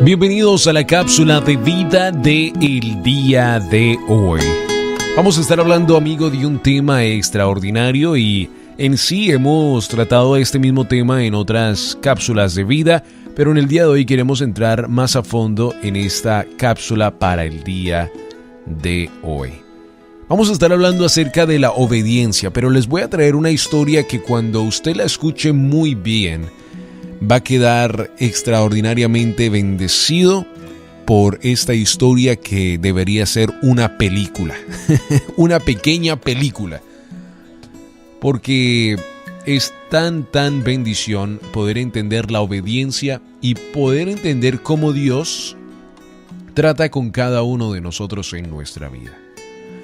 Bienvenidos a la cápsula de vida del día de hoy. Vamos a estar hablando, amigo, de un tema extraordinario y en sí hemos tratado este mismo tema en otras cápsulas de vida, pero en el día de hoy queremos entrar más a fondo en esta cápsula para el día de hoy. Vamos a estar hablando acerca de la obediencia, pero les voy a traer una historia que cuando usted la escuche muy bien, va a quedar extraordinariamente bendecido por esta historia que debería ser una película, una pequeña película, porque es tan bendición poder entender la obediencia y poder entender cómo Dios trata con cada uno de nosotros en nuestra vida.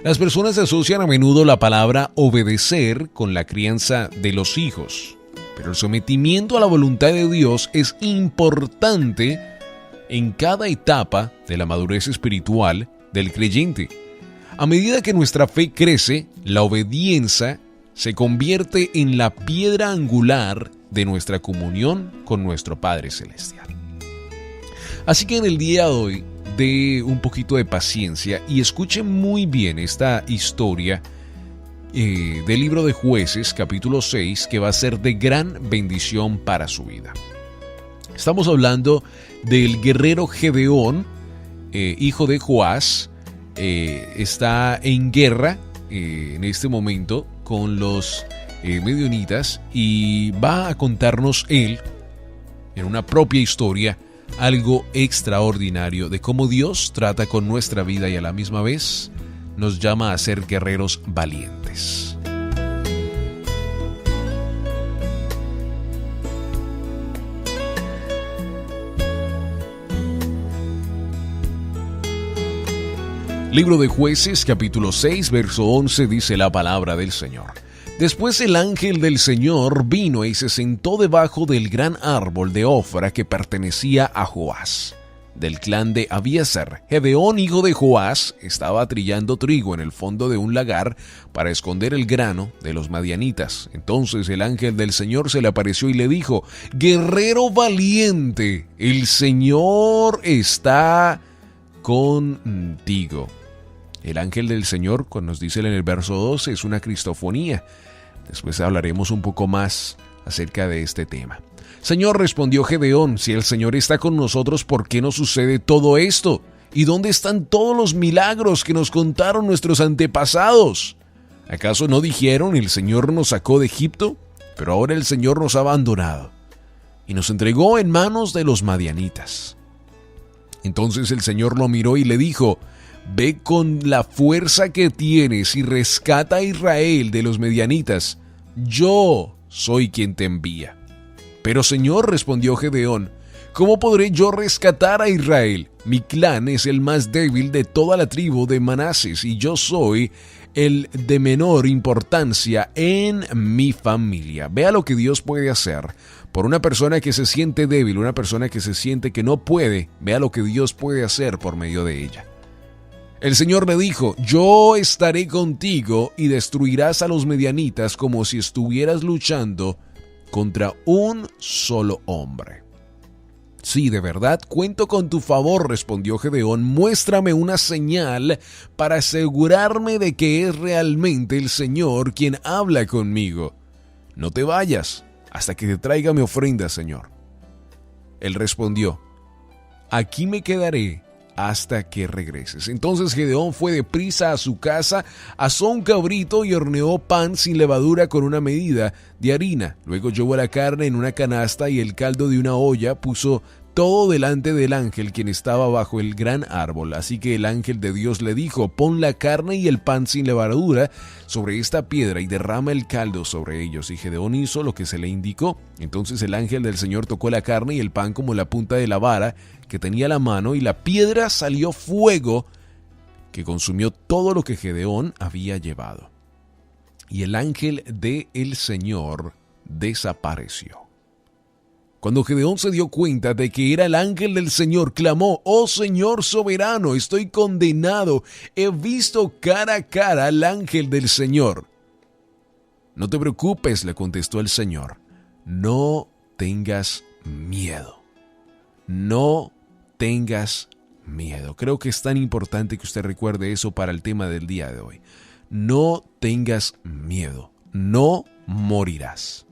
Las personas asocian a menudo la palabra obedecer con la crianza de los hijos, pero el sometimiento a la voluntad de Dios es importante en cada etapa de la madurez espiritual del creyente. A medida que nuestra fe crece, la obediencia se convierte en la piedra angular de nuestra comunión con nuestro Padre Celestial. Así que en el día de hoy, dé un poquito de paciencia y escuche muy bien esta historia del libro de Jueces, capítulo 6, que va a ser de gran bendición para su vida. Estamos hablando del guerrero Gedeón, hijo de Joás. Está en guerra en este momento con los medionitas y va a contarnos él, en una propia historia, algo extraordinario de cómo Dios trata con nuestra vida y a la misma vez nos llama a ser guerreros valientes. Libro de Jueces, capítulo 6, verso 11, dice la palabra del Señor. Después el ángel del Señor vino y se sentó debajo del gran árbol de Ofra que pertenecía a Joás, del clan de Abiezer. Gedeón, hijo de Joás, estaba trillando trigo en el fondo de un lagar para esconder el grano de los madianitas. Entonces el ángel del Señor se le apareció y le dijo: «Guerrero valiente, el Señor está contigo». El ángel del Señor, como nos dice en el verso 12, es una cristofonía. Después hablaremos un poco más acerca de este tema. «Señor», respondió Gedeón, «si el Señor está con nosotros, ¿por qué nos sucede todo esto? ¿Y dónde están todos los milagros que nos contaron nuestros antepasados? ¿Acaso no dijeron: el Señor nos sacó de Egipto? Pero ahora el Señor nos ha abandonado y nos entregó en manos de los madianitas». Entonces el Señor lo miró y le dijo: «Ve con la fuerza que tienes y rescata a Israel de los madianitas. Yo soy quien te envía». «Pero Señor», respondió Gedeón, «¿cómo podré yo rescatar a Israel? Mi clan es el más débil de toda la tribu de Manases y yo soy el de menor importancia en mi familia». Vea lo que Dios puede hacer por una persona que se siente débil, una persona que se siente que no puede. Vea lo que Dios puede hacer por medio de ella. El Señor le dijo: «Yo estaré contigo y destruirás a los medianitas como si estuvieras luchando contra un solo hombre». «Sí, de verdad, cuento con tu favor», respondió Gedeón. «Muéstrame una señal para asegurarme de que es realmente el Señor quien habla conmigo. No te vayas hasta que te traiga mi ofrenda, Señor». Él respondió: «Aquí me quedaré hasta que regreses». Entonces Gedeón fue deprisa a su casa, asó un cabrito y horneó pan sin levadura con una medida de harina. Luego llevó la carne en una canasta y el caldo de una olla, puso todo delante del ángel quien estaba bajo el gran árbol. Así que el ángel de Dios le dijo: «Pon la carne y el pan sin levadura sobre esta piedra y derrama el caldo sobre ellos». Y Gedeón hizo lo que se le indicó. Entonces el ángel del Señor tocó la carne y el pan como la punta de la vara que tenía la mano, y la piedra salió fuego que consumió todo lo que Gedeón había llevado. Y el ángel del Señor desapareció. Cuando Gedeón se dio cuenta de que era el ángel del Señor, clamó: «Oh Señor soberano, estoy condenado. He visto cara a cara al ángel del Señor». «No te preocupes», le contestó el Señor. «No tengas miedo. No tengas miedo. Creo que es tan importante que usted recuerde eso para el tema del día de hoy. No tengas miedo, no morirás.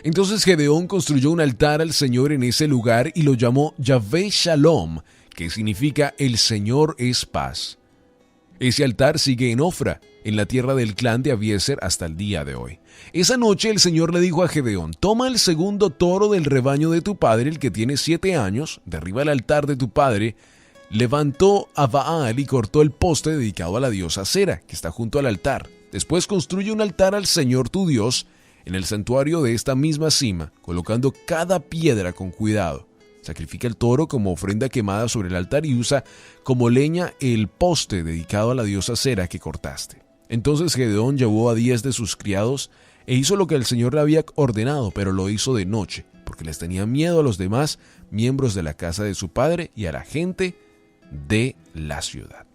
Entonces Gedeón construyó un altar al Señor en ese lugar y lo llamó Yahvé Shalom, que significa el Señor es paz. Ese altar sigue en Ofra, en la tierra del clan de Abiezer hasta el día de hoy. Esa noche el Señor le dijo a Gedeón: toma el segundo toro del rebaño de tu padre, el que tiene 7 años, derriba el altar de tu padre. Levantó a Baal y cortó el poste dedicado a la diosa Sera, que está junto al altar. Después construye un altar al Señor tu Dios en el santuario de esta misma cima, colocando cada piedra con cuidado. Sacrifica el toro como ofrenda quemada sobre el altar y usa como leña el poste dedicado a la diosa Sera que cortaste. Entonces Gedeón llevó a 10 de sus criados e hizo lo que el Señor le había ordenado, pero lo hizo de noche, porque les tenía miedo a los demás miembros de la casa de su padre y a la gente de la ciudad.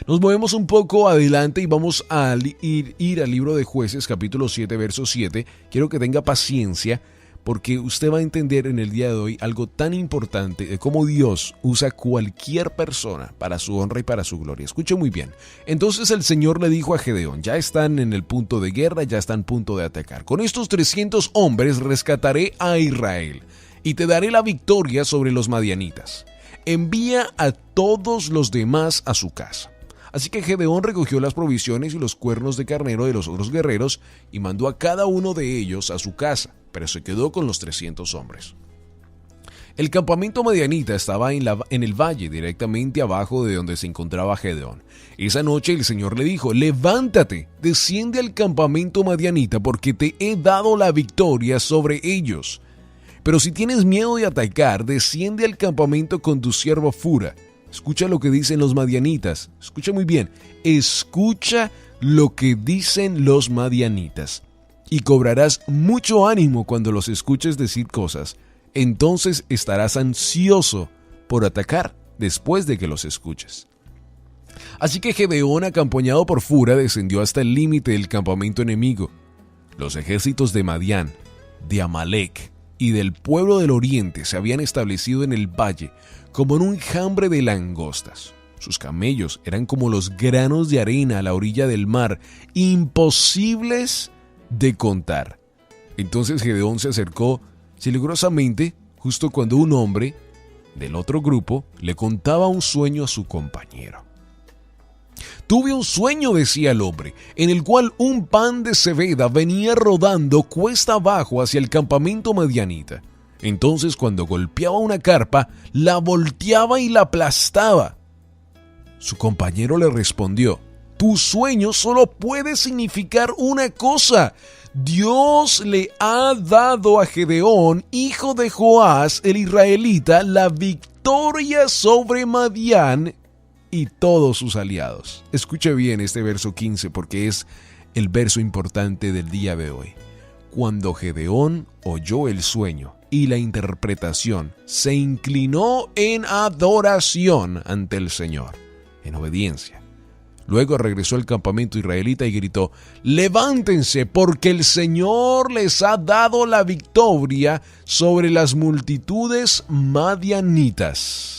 Nos movemos un poco adelante y vamos a ir al libro de Jueces, capítulo 7, verso 7. Quiero que tenga paciencia, porque usted va a entender en el día de hoy algo tan importante de cómo Dios usa cualquier persona para su honra y para su gloria. Escuche muy bien. Entonces el Señor le dijo a Gedeón: ya están en el punto de guerra, ya están a punto de atacar. Con estos 300 hombres rescataré a Israel y te daré la victoria sobre los madianitas. Envía a todos los demás a su casa. Así que Gedeón recogió las provisiones y los cuernos de carnero de los otros guerreros y mandó a cada uno de ellos a su casa, pero se quedó con los 300 hombres. El campamento madianita estaba en el valle, directamente abajo de donde se encontraba Gedeón. Esa noche el Señor le dijo: levántate, desciende al campamento madianita, porque te he dado la victoria sobre ellos. Pero si tienes miedo de atacar, desciende al campamento con tu siervo Fura. Escucha lo que dicen los madianitas. Escucha muy bien. Escucha lo que dicen los madianitas. Y cobrarás mucho ánimo cuando los escuches decir cosas. Entonces estarás ansioso por atacar después de que los escuches. Así que Gedeón, acompañado por Fura, descendió hasta el límite del campamento enemigo. Los ejércitos de Madián, de Amalek y del pueblo del oriente se habían establecido en el valle como en un enjambre de langostas. Sus camellos eran como los granos de arena a la orilla del mar, imposibles de contar. Entonces Gedeón se acercó silenciosamente justo cuando un hombre del otro grupo le contaba un sueño a su compañero. Tuve un sueño, decía el hombre, en el cual un pan de cebada venía rodando cuesta abajo hacia el campamento madianita. Entonces, cuando golpeaba una carpa, la volteaba y la aplastaba. Su compañero le respondió: tu sueño solo puede significar una cosa. Dios le ha dado a Gedeón, hijo de Joás, el israelita, la victoria sobre Madián y todos sus aliados. Escuche bien este verso 15, porque es el verso importante del día de hoy. Cuando Gedeón oyó el sueño y la interpretación, se inclinó en adoración ante el Señor, en obediencia. Luego regresó al campamento israelita y gritó: levántense, porque el Señor les ha dado la victoria sobre las multitudes madianitas.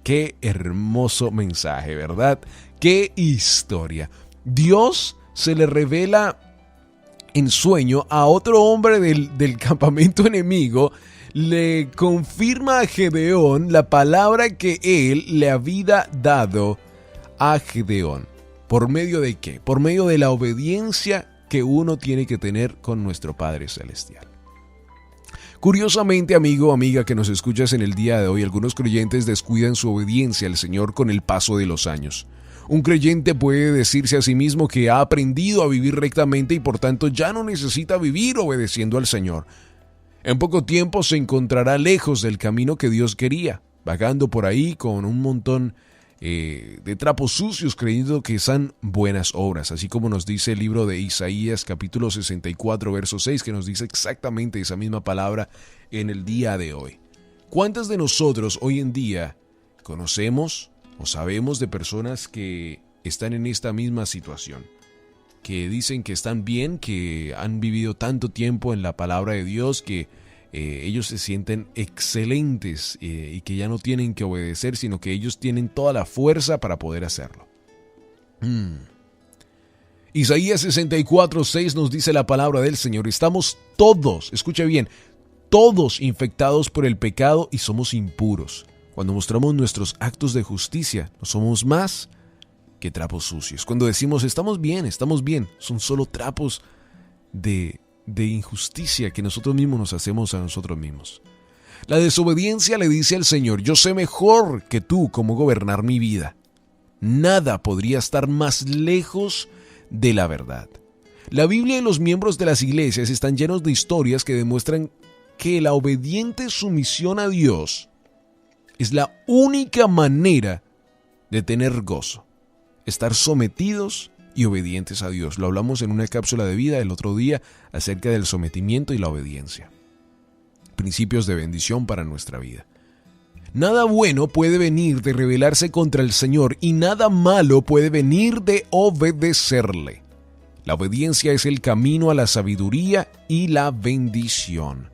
Qué hermoso mensaje, ¿verdad? Qué historia. Dios se le revela en sueño a otro hombre del campamento enemigo, le confirma a Gedeón la palabra que él le había dado a Gedeón. ¿Por medio de qué? Por medio de la obediencia que uno tiene que tener con nuestro Padre Celestial. Curiosamente, amigo o amiga que nos escuchas en el día de hoy, algunos creyentes descuidan su obediencia al Señor con el paso de los años. Un creyente puede decirse a sí mismo que ha aprendido a vivir rectamente y por tanto ya no necesita vivir obedeciendo al Señor. En poco tiempo se encontrará lejos del camino que Dios quería, vagando por ahí con un montón de trapos sucios, creyendo que son buenas obras, así como nos dice el libro de Isaías capítulo 64 verso 6, que nos dice exactamente esa misma palabra en el día de hoy. ¿Cuántas de nosotros hoy en día conocemos o sabemos de personas que están en esta misma situación? Que dicen que están bien, que han vivido tanto tiempo en la palabra de Dios, que ellos se sienten excelentes y que ya no tienen que obedecer, sino que ellos tienen toda la fuerza para poder hacerlo. Isaías 64:6 nos dice la palabra del Señor: estamos todos, escucha bien, todos infectados por el pecado y somos impuros. Cuando mostramos nuestros actos de justicia, no somos más que trapos sucios. Cuando decimos estamos bien, son solo trapos de injusticia que nosotros mismos nos hacemos a nosotros mismos. La desobediencia le dice al Señor: yo sé mejor que tú cómo gobernar mi vida. Nada podría estar más lejos de la verdad. La Biblia y los miembros de las iglesias están llenos de historias que demuestran que la obediente sumisión a Dios es la única manera de tener gozo. Estar sometidos y obedientes a Dios. Lo hablamos en una cápsula de vida el otro día acerca del sometimiento y la obediencia. Principios de bendición para nuestra vida. Nada bueno puede venir de rebelarse contra el Señor y nada malo puede venir de obedecerle. La obediencia es el camino a la sabiduría y la bendición.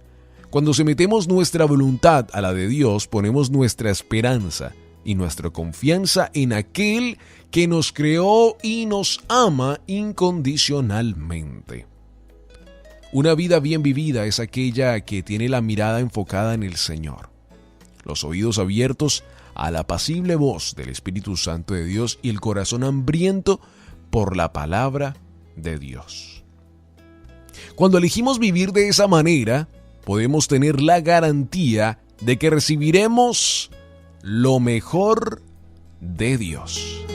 Cuando sometemos nuestra voluntad a la de Dios, ponemos nuestra esperanza y nuestra confianza en aquel que nos creó y nos ama incondicionalmente. Una vida bien vivida es aquella que tiene la mirada enfocada en el Señor, los oídos abiertos a la apacible voz del Espíritu Santo de Dios y el corazón hambriento por la palabra de Dios. Cuando elegimos vivir de esa manera, podemos tener la garantía de que recibiremos lo mejor de Dios.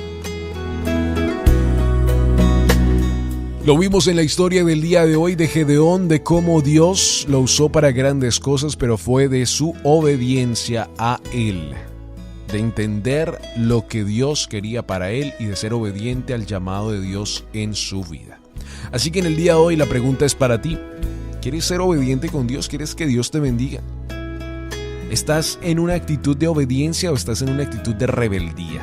Lo vimos en la historia del día de hoy de Gedeón, de cómo Dios lo usó para grandes cosas, pero fue de su obediencia a Él, de entender lo que Dios quería para él y de ser obediente al llamado de Dios en su vida. Así que en el día de hoy la pregunta es para ti: ¿quieres ser obediente con Dios? ¿Quieres que Dios te bendiga? ¿Estás en una actitud de obediencia o estás en una actitud de rebeldía?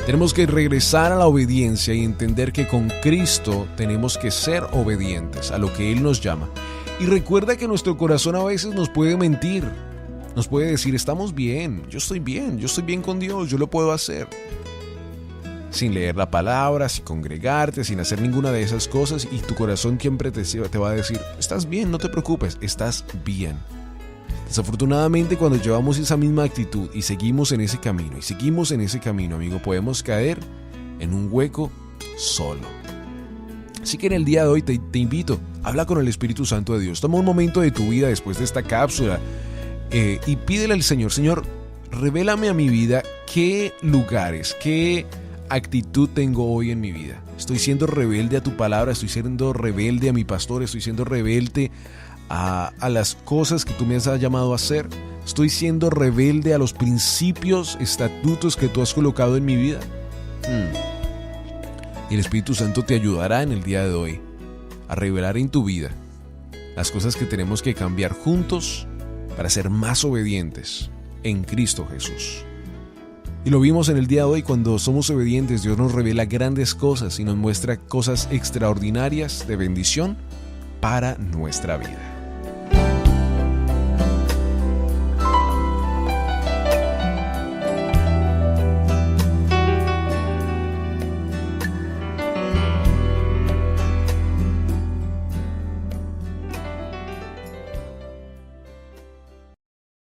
Tenemos que regresar a la obediencia y entender que con Cristo tenemos que ser obedientes a lo que Él nos llama. Y recuerda que nuestro corazón a veces nos puede mentir. Nos puede decir: estamos bien, yo estoy bien con Dios, yo lo puedo hacer. Sin leer la palabra, sin congregarte, sin hacer ninguna de esas cosas, y tu corazón siempre te va a decir: estás bien, no te preocupes, estás bien. Desafortunadamente, cuando llevamos esa misma actitud y seguimos en ese camino, amigo, podemos caer en un hueco solo. Así que en el día de hoy te invito, habla con el Espíritu Santo de Dios. Toma un momento de tu vida después de esta cápsula y pídele al Señor: Señor, revélame a mi vida qué lugares, qué actitud tengo hoy en mi vida. Estoy siendo rebelde a tu palabra, estoy siendo rebelde a mi pastor, estoy siendo rebelde a las cosas que tú me has llamado a hacer. Estoy siendo rebelde a los principios, estatutos que tú has colocado en mi vida. Y el Espíritu Santo te ayudará en el día de hoy a revelar en tu vida las cosas que tenemos que cambiar juntos para ser más obedientes en Cristo Jesús. Y lo vimos en el día de hoy: cuando somos obedientes, Dios nos revela grandes cosas y nos muestra cosas extraordinarias de bendición para nuestra vida.